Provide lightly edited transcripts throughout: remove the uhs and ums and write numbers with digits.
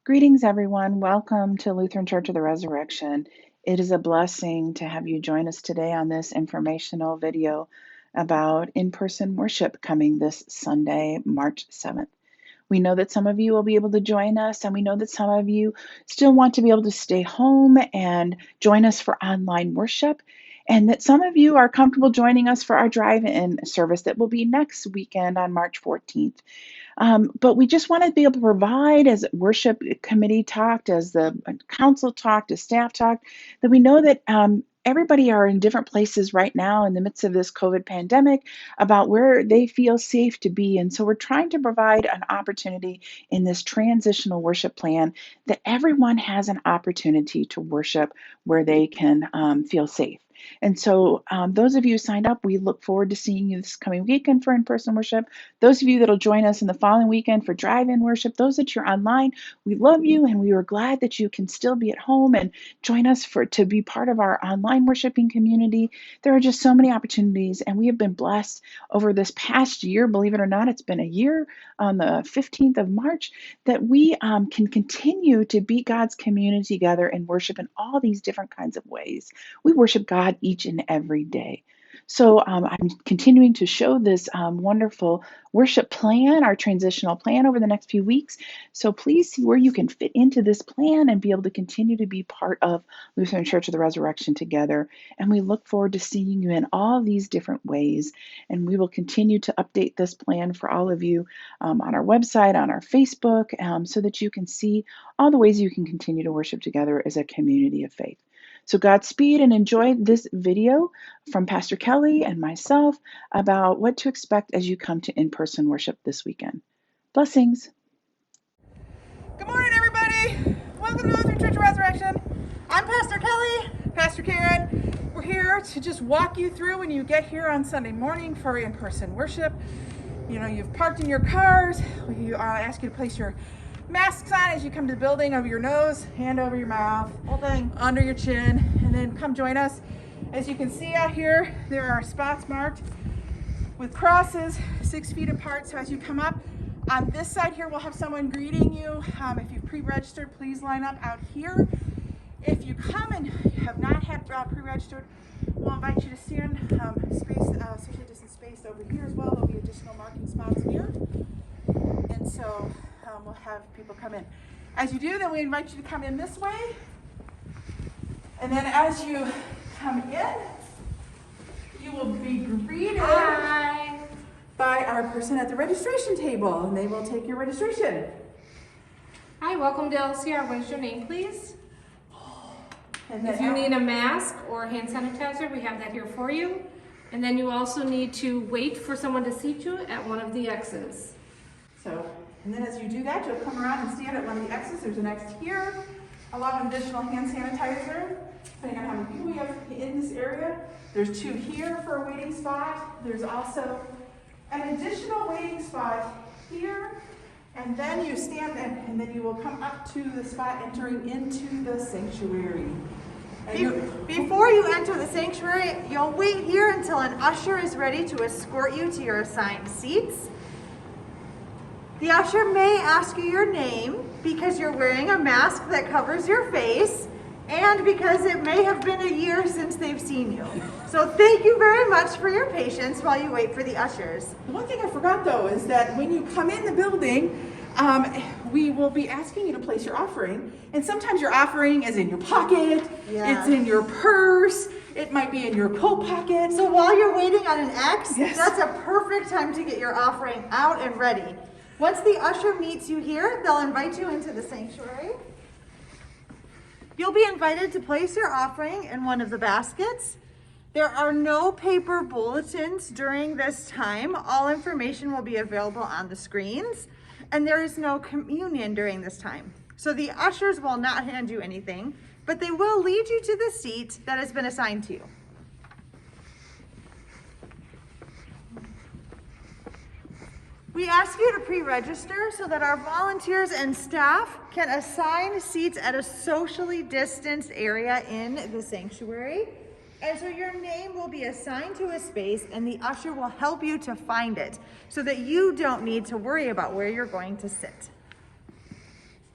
Greetings, everyone. Welcome to Lutheran Church of the Resurrection. It is a blessing to have you join us today on this informational video about in-person worship coming this Sunday, March 7th. We know that some of you will be able to join us, and we know that some of you still want to be able to stay home and join us for online worship, and that some of you are comfortable joining us for our drive-in service that will be next weekend on March 14th. But we just want to be able to provide, as worship committee talked, as the council talked, as staff talked, that we know that everybody are in different places right now in the midst of this COVID pandemic about where they feel safe to be. And so we're trying to provide an opportunity in this transitional worship plan that everyone has an opportunity to worship where they can feel safe. And so those of you who signed up, we look forward to seeing you this coming weekend for in-person worship. Those of you that will join us in the following weekend for drive-in worship, those that you're online, we love you, and we are glad that you can still be at home and join us to be part of our online worshiping community. There are just so many opportunities, and we have been blessed over this past year. Believe it or not, it's been a year on the 15th of March that we can continue to be God's community together and worship in all these different kinds of ways. We worship God each and every day. So I'm continuing to show this wonderful worship plan, our transitional plan over the next few weeks. So please see where you can fit into this plan and be able to continue to be part of Lutheran Church of the Resurrection together. And we look forward to seeing you in all these different ways. And we will continue to update this plan for all of you on our website, on our Facebook, so that you can see all the ways you can continue to worship together as a community of faith. So Godspeed and enjoy this video from Pastor Kelly and myself about what to expect as you come to in-person worship this weekend. Blessings. Good morning, everybody. Welcome to Lutheran Church of Resurrection. I'm Pastor Kelly, Pastor Karen. We're here to just walk you through when you get here on Sunday morning for in-person worship. You know, you've parked in your cars. We ask you to place your masks on as you come to the building, over your nose, hand over your mouth, holding under your chin, and then come join us. As you can see out here, there are spots marked with crosses 6 feet apart. So as you come up, on this side here, we'll have someone greeting you. If you've pre-registered, please line up out here. If you come and you have not had pre-registered, we'll invite you to stand social distance space over here as well. There'll be additional marking spots here. And so we'll have people come in. As you do, then we invite you to come in this way. And then as you come in, you will be greeted by our person at the registration table, and they will take your registration. Hi, welcome to LCR. What is your name, please? And if you need a mask or hand sanitizer, we have that here for you. And then you also need to wait for someone to seat you at one of the X's. And then as you do that, you'll come around and stand at one of the X's. There's an X here, along with additional hand sanitizer, depending on how many people we have in this area. There's 2 here for a waiting spot. There's also an additional waiting spot here. And then you stand and then you will come up to the spot entering into the sanctuary. Before you enter the sanctuary, you'll wait here until an usher is ready to escort you to your assigned seats. The usher may ask you your name because you're wearing a mask that covers your face and because it may have been a year since they've seen you. So thank you very much for your patience while you wait for the ushers. The one thing I forgot though is that when you come in the building, we will be asking you to place your offering. And sometimes your offering is in your pocket, It's in your purse, it might be in your coat pocket. So while you're waiting on an X, Yes. That's a perfect time to get your offering out and ready. Once the usher meets you here, they'll invite you into the sanctuary. You'll be invited to place your offering in one of the baskets. There are no paper bulletins during this time. All information will be available on the screens, and there is no communion during this time. So the ushers will not hand you anything, but they will lead you to the seat that has been assigned to you. We ask you to pre-register so that our volunteers and staff can assign seats at a socially distanced area in the sanctuary. And so your name will be assigned to a space and the usher will help you to find it so that you don't need to worry about where you're going to sit.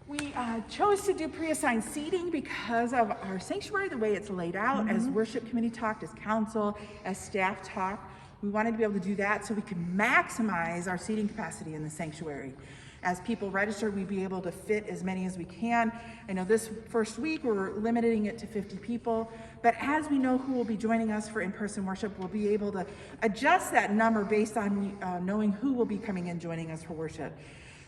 We chose to do pre-assigned seating because of our sanctuary, the way it's laid out, as worship committee talked, as council, as staff talked. We wanted to be able to do that so we could maximize our seating capacity in the sanctuary. As people register, we'd be able to fit as many as we can. I know this first week we're limiting it to 50 people, but as we know who will be joining us for in-person worship, we'll be able to adjust that number based on knowing who will be coming and joining us for worship.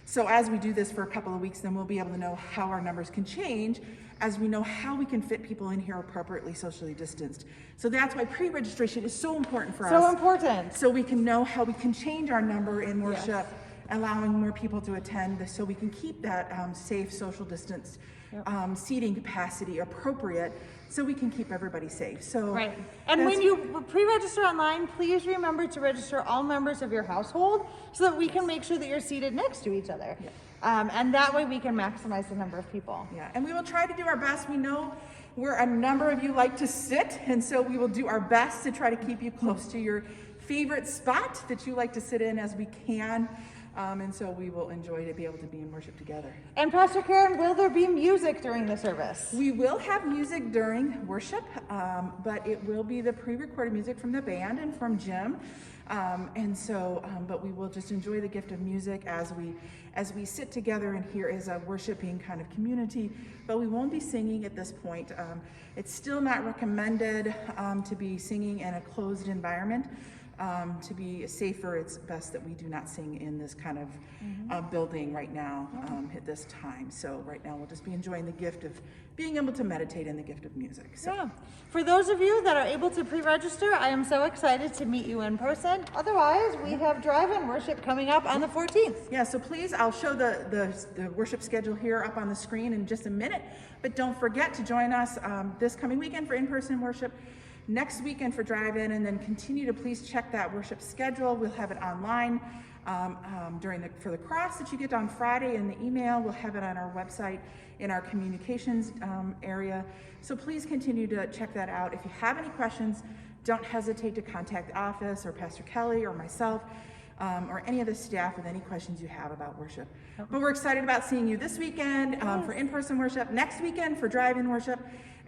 So as we do this for a couple of weeks, then we'll be able to know how our numbers can change as we know how we can fit people in here appropriately socially distanced. So that's why pre-registration is so important for us. So important. So we can know how we can change our number in worship, allowing more people to attend so we can keep that safe social distance seating capacity appropriate so we can keep everybody safe. So right. And when you pre-register online, please remember to register all members of your household so that we can make sure that you're seated next to each other. And that way we can maximize the number of people. Yeah, and we will try to do our best. We know where a number of you like to sit, and so we will do our best to try to keep you close to your favorite spot that you like to sit in as we can. And so we will enjoy to be able to be in worship together. And Pastor Karen, will there be music during the service? We will have music during worship, but it will be the pre-recorded music from the band and from Jim. But we will just enjoy the gift of music as we sit together and here as a worshiping kind of community. But we won't be singing at this point. It's still not recommended to be singing in a closed environment. To be safer, it's best that we do not sing in this kind of building right now at this time. So right now we'll just be enjoying the gift of being able to meditate in the gift of music. So. Yeah. For those of you that are able to pre-register, I am so excited to meet you in person. Otherwise, we have drive-in worship coming up on the 14th. Yeah, so please, I'll show the worship schedule here up on the screen in just a minute. But don't forget to join us this coming weekend for in-person worship, next weekend for drive-in, and then continue to please check that worship schedule. We'll have it online for the cross that you get on Friday in the email. We'll have it on our website in our communications area. So please continue to check that out. If you have any questions, don't hesitate to contact the office or Pastor Kelly or myself or any of the staff with any questions you have about worship. But we're excited about seeing you this weekend for in-person worship, next weekend for drive-in worship,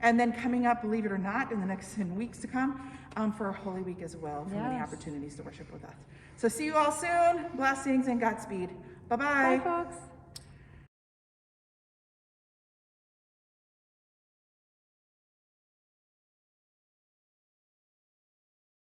and then coming up, believe it or not, in the next 10 weeks to come for our Holy Week as well, for many opportunities to worship with us. So see you all soon. Blessings and Godspeed. Bye-bye. Bye, folks.